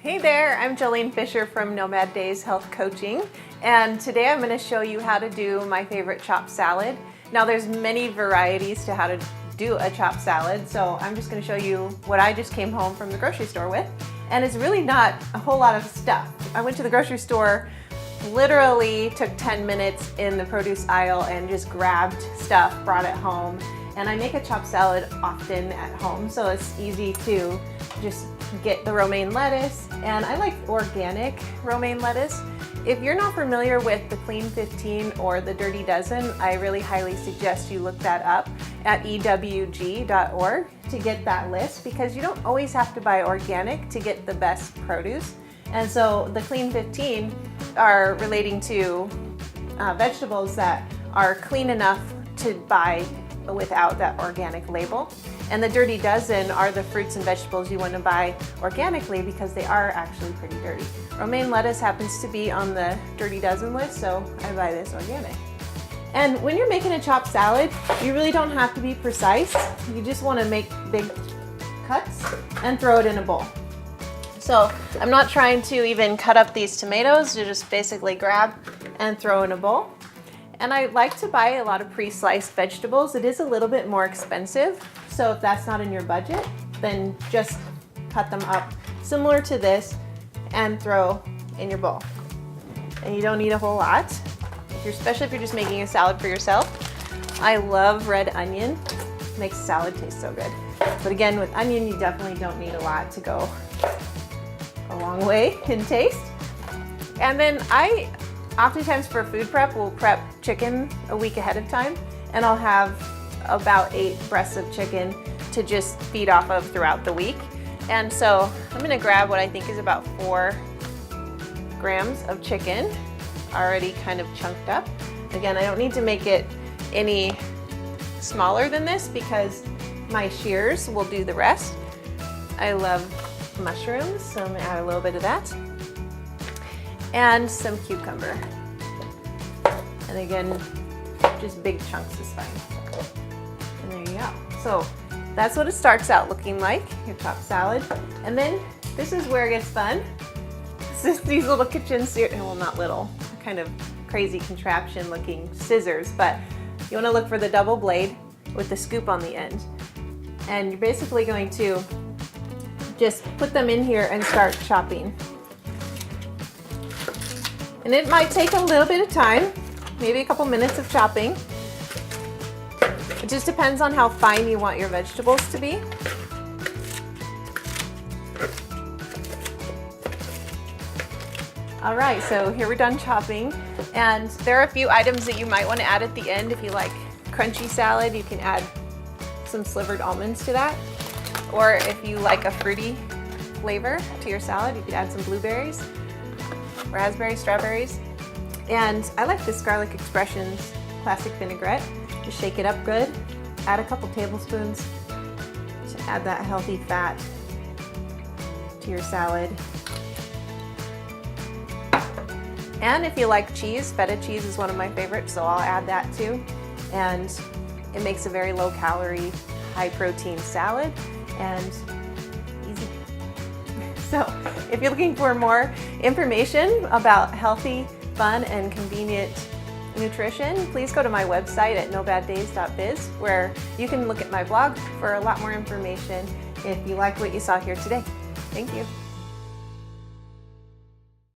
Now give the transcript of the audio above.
Hey there, I'm Jolene Fisher from Nomad Days Health Coaching, and today I'm going to show you how to do my favorite chopped salad. Now there's many varieties to how to do a chopped salad, so I'm just going to show you what I just came home from the grocery store with, and it's really not a whole lot of stuff. I went to the grocery store, literally took 10 minutes in the produce aisle and just grabbed stuff, brought it home, and I make a chopped salad often at home, so it's easy to just get the romaine lettuce, and I like organic romaine lettuce. If you're not familiar with the Clean 15 or the Dirty Dozen, I really highly suggest you look that up at ewg.org to get that list, because you don't always have to buy organic to get the best produce. And so the Clean 15 are relating to vegetables that are clean enough to buy without that organic label. And the Dirty Dozen are the fruits and vegetables you want to buy organically because they are actually pretty dirty. Romaine lettuce happens to be on the Dirty Dozen list, so I buy this organic. And when you're making a chopped salad, you really don't have to be precise. You just want to make big cuts and throw it in a bowl. So I'm not trying to even cut up these tomatoes, you just basically grab and throw in a bowl. And I like to buy a lot of pre-sliced vegetables. It is a little bit more expensive, so if that's not in your budget, then just cut them up similar to this and throw in your bowl. And you don't need a whole lot, especially if you're just making a salad for yourself. I love red onion, it makes salad taste so good. But again, with onion, you definitely don't need a lot to go a long way in taste. And then I oftentimes for food prep, we'll prep chicken a week ahead of time, and I'll have about 8 breasts of chicken to just feed off of throughout the week. And so I'm gonna grab what I think is about 4 grams of chicken, already kind of chunked up. Again, I don't need to make it any smaller than this because my shears will do the rest. I love mushrooms, so I'm gonna add a little bit of that. And some cucumber. And again, just big chunks is fine. And there you go. So that's what it starts out looking like, your chopped salad. And then this is where it gets fun. This is these little kitchen well, not little, kind of crazy contraption looking scissors, but you want to look for the double blade with the scoop on the end. And you're basically going to just put them in here and start chopping. And it might take a little bit of time, maybe a couple minutes of chopping. It just depends on how fine you want your vegetables to be. All right, so here we're done chopping. And there are a few items that you might want to add at the end. If you like crunchy salad, you can add some slivered almonds to that. Or if you like a fruity flavor to your salad, you could add some blueberries, raspberries, strawberries. And I like this Garlic Expressions plastic vinaigrette. Just shake it up good. Add a couple tablespoons to add that healthy fat to your salad. And if you like cheese, feta cheese is one of my favorites, so I'll add that too. And it makes a very low calorie, high protein salad and easy. So if you're looking for more information about healthy, fun, and convenient nutrition, please go to my website at nobaddays.biz, where you can look at my blog for a lot more information if you like what you saw here today. Thank you.